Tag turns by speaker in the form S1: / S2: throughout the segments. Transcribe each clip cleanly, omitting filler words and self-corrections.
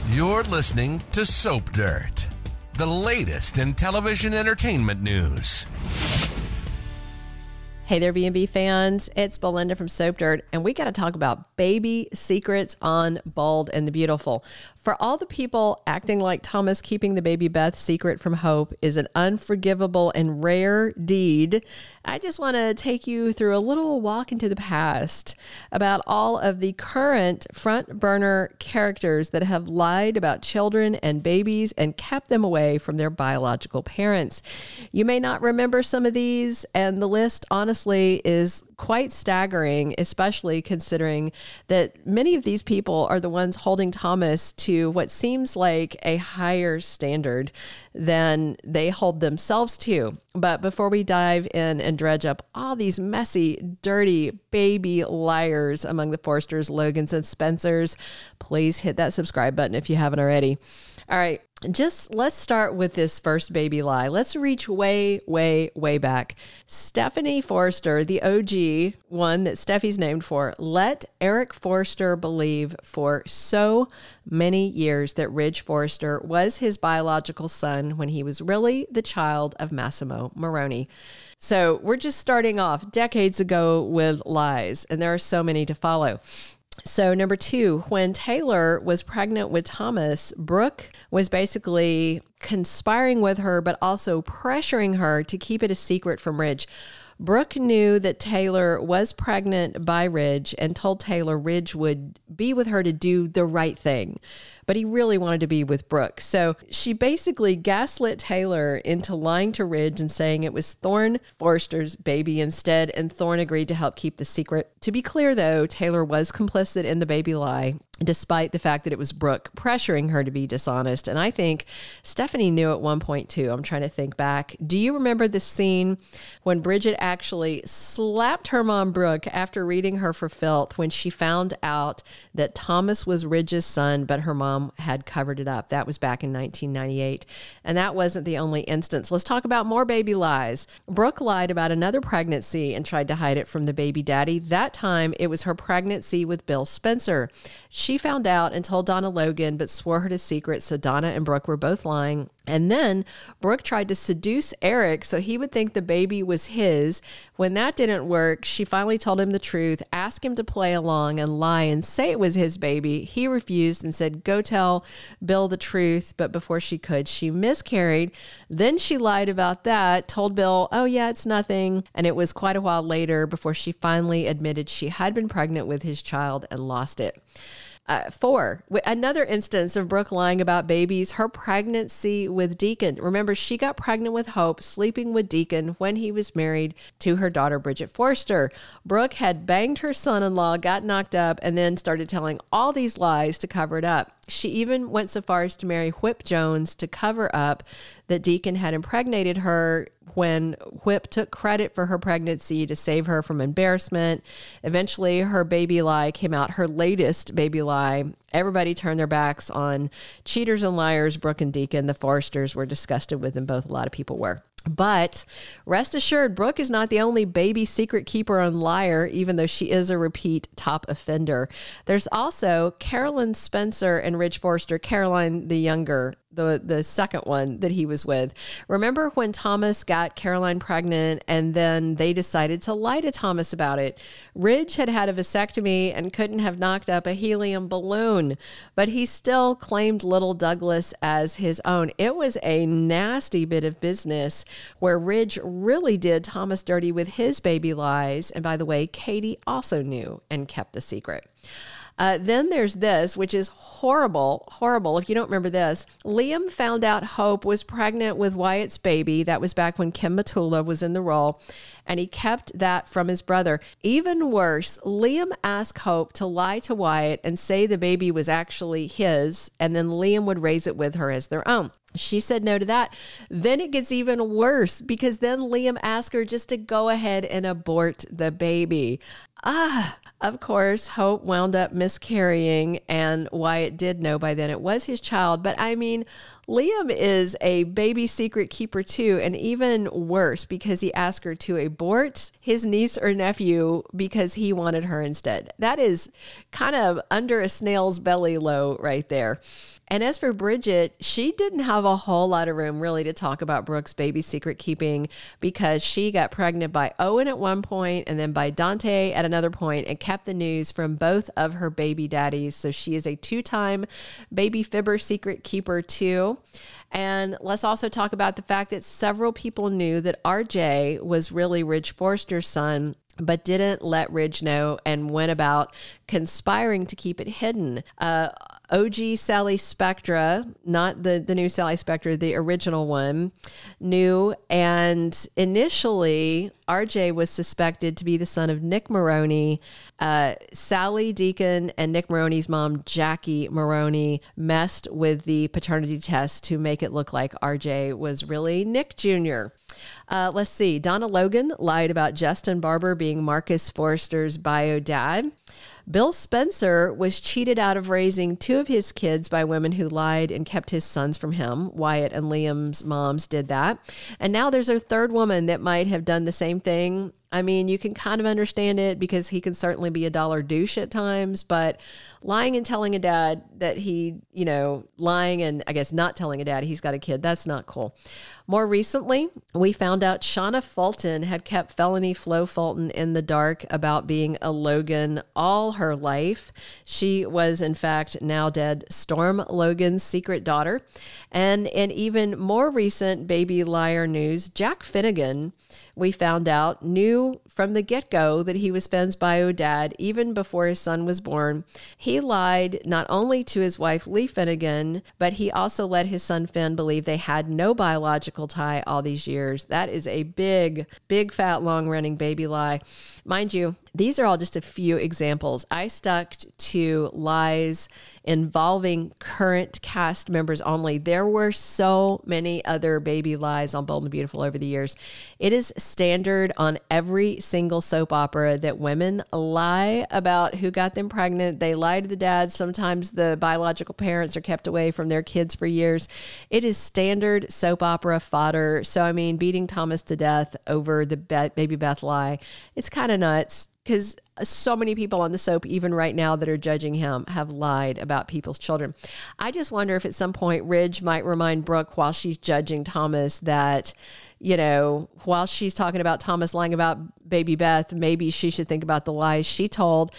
S1: You're listening to Soap Dirt, the latest in television entertainment news.
S2: Hey there, B&B fans. It's Belinda from Soap Dirt, and we got to talk about baby secrets on Bold and the Beautiful. For all the people acting like Thomas keeping the baby Beth secret from Hope is an unforgivable and rare deed, I just want to take you through a little walk into the past about all of the current front burner characters that have lied about children and babies and kept them away from their biological parents. You may not remember some of these, and the list honestly is quite staggering, especially considering that many of these people are the ones holding Thomas to what seems like a higher standard than they hold themselves to. But before we dive in and dredge up all these messy, dirty baby liars among the Forresters, Logans, and Spencers, please hit that subscribe button if you haven't already. All right, let's start with this first baby lie. Let's reach way, way, way back. Stephanie Forrester, the OG one that Steffi's named for, let Eric Forrester believe for so many years that Ridge Forrester was his biological son when he was really the child of Massimo Marone. So we're just starting off decades ago with lies, and there are so many to follow. So number two, when Taylor was pregnant with Thomas, Brooke was basically conspiring with her, but also pressuring her to keep it a secret from Ridge. Brooke knew that Taylor was pregnant by Ridge and told Taylor Ridge would be with her to do the right thing, but he really wanted to be with Brooke. So she basically gaslit Taylor into lying to Ridge and saying it was Thorsten Forrester's baby instead, and Thorne agreed to help keep the secret. To be clear, though, Taylor was complicit in the baby lie, despite the fact that it was Brooke pressuring her to be dishonest. And I think Stephanie knew at one point, too. I'm trying to think back. Do you remember the scene when Bridget actually slapped her mom, Brooke, after reading her for filth when she found out that Thomas was Ridge's son, but her mom had covered it up? That was back in 1998. And that wasn't the only instance. Let's talk about more baby lies. Brooke lied about another pregnancy and tried to hide it from the baby daddy. That time, it was her pregnancy with Bill Spencer. She found out and told Donna Logan, but swore her to secret, so Donna and Brooke were both lying. And then Brooke tried to seduce Eric so he would think the baby was his. When that didn't work, she finally told him the truth, asked him to play along and lie and say it was his baby. He refused and said, go tell Bill the truth. But before she could, she miscarried. Then she lied about that, told Bill, oh yeah, it's nothing. And it was quite a while later before she finally admitted she had been pregnant with his child and lost it. 4, another instance of Brooke lying about babies, her pregnancy with Deacon. Remember, she got pregnant with Hope, sleeping with Deacon when he was married to her daughter, Bridget Forrester. Brooke had banged her son-in-law, got knocked up, and then started telling all these lies to cover it up. She even went so far as to marry Whip Jones to cover up that Deacon had impregnated her when Whip took credit for her pregnancy to save her from embarrassment. Eventually, her baby lie came out, her latest baby lie. Everybody turned their backs on cheaters and liars, Brooke and Deacon. The Forresters were disgusted with them both. A lot of people were. But rest assured, Brooke is not the only baby secret keeper and liar, even though she is a repeat top offender. There's also Carolyn Spencer and Ridge Forrester, Caroline the younger, the second one that he was with. Remember when Thomas got Caroline pregnant and then they decided to lie to Thomas about it? Ridge had had a vasectomy and couldn't have knocked up a helium balloon, but he still claimed little Douglas as his own. It was a nasty bit of business where Ridge really did Thomas dirty with his baby lies. And by the way, Katie also knew and kept the secret. Then there's this, which is horrible, horrible. If you don't remember this, Liam found out Hope was pregnant with Wyatt's baby. That was back when Kim Matula was in the role, and he kept that from his brother. Even worse, Liam asked Hope to lie to Wyatt and say the baby was actually his, and then Liam would raise it with her as their own. She said no to that. Then it gets even worse because then Liam asked her just to go ahead and abort the baby. Of course, Hope wound up miscarrying, and Wyatt did know by then it was his child. But I mean, Liam is a baby secret keeper too, and even worse because he asked her to abort his niece or nephew because he wanted her instead. That is kind of under a snail's belly low right there. And as for Bridget, she didn't have a whole lot of room really to talk about Brooke's baby secret keeping because she got pregnant by Owen at one point and then by Dante at another point and kept the news from both of her baby daddies. So she is a two-time baby fibber secret keeper too. And let's also talk about the fact that several people knew that RJ was really Ridge Forrester's son, but didn't let Ridge know and went about conspiring to keep it hidden. OG Sally Spectra, not the new Sally Spectra, the original one, knew. And initially, RJ was suspected to be the son of Nick Marone. Sally, Deacon, and Nick Marone's mom, Jackie Marone, messed with the paternity test to make it look like RJ was really Nick Jr. Let's see. Donna Logan lied about Justin Barber being Marcus Forrester's bio dad. Bill Spencer was cheated out of raising two of his kids by women who lied and kept his sons from him. Wyatt and Liam's moms did that. And now there's a third woman that might have done the same thing. I mean, you can kind of understand it because he can certainly be a dollar douche at times, but lying and telling a dad that he, lying and I guess not telling a dad he's got a kid, that's not cool. More recently, we found out Shauna Fulton had kept felony Flo Fulton in the dark about being a Logan all her life. She was, in fact, now dead Storm Logan's secret daughter. And in even more recent baby liar news, Jack Finnegan, we found out, knew from the get-go that he was Fenn's bio dad even before his son was born. He lied not only to his wife Lee Finnegan, but he also let his son Fenn believe they had no biological tie all these years. That is a big, big, fat, long-running baby lie. Mind you, these are all just a few examples. I stuck to lies involving current cast members only. There were so many other baby lies on Bold and Beautiful over the years. It is standard on every single soap opera that women lie about who got them pregnant. They lie to the dads. Sometimes the biological parents are kept away from their kids for years. It is standard soap opera fodder. So, I mean, beating Thomas to death over the Baby Beth lie, it's kind of nuts. Because so many people on the soap, even right now that are judging him, have lied about people's children. I just wonder if at some point Ridge might remind Brooke while she's judging Thomas that, while she's talking about Thomas lying about Baby Beth, maybe she should think about the lies she told.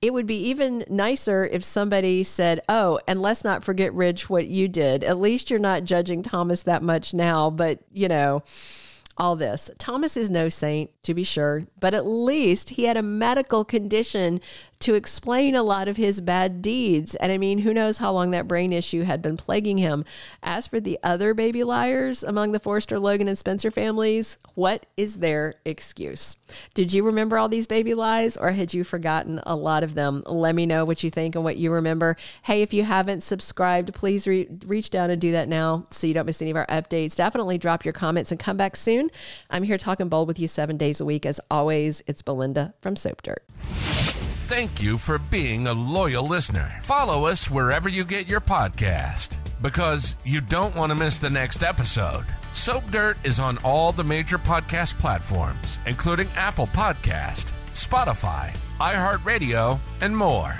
S2: It would be even nicer if somebody said, oh, and let's not forget, Ridge, what you did. At least you're not judging Thomas that much now, but, all this. Thomas is no saint, to be sure, but at least he had a medical condition to explain a lot of his bad deeds. And I mean, who knows how long that brain issue had been plaguing him. As for the other baby liars among the Forrester, Logan, and Spencer families, what is their excuse? Did you remember all these baby lies, or had you forgotten a lot of them? Let me know what you think and what you remember. Hey, if you haven't subscribed, please reach down and do that now so you don't miss any of our updates. Definitely drop your comments and come back soon. I'm here talking bold with you 7 days a week. As always, it's Belinda from Soap Dirt.
S1: Thank you for being a loyal listener. Follow us wherever you get your podcast because you don't want to miss the next episode. Soap Dirt is on all the major podcast platforms, including Apple Podcast, Spotify, iHeartRadio, and more.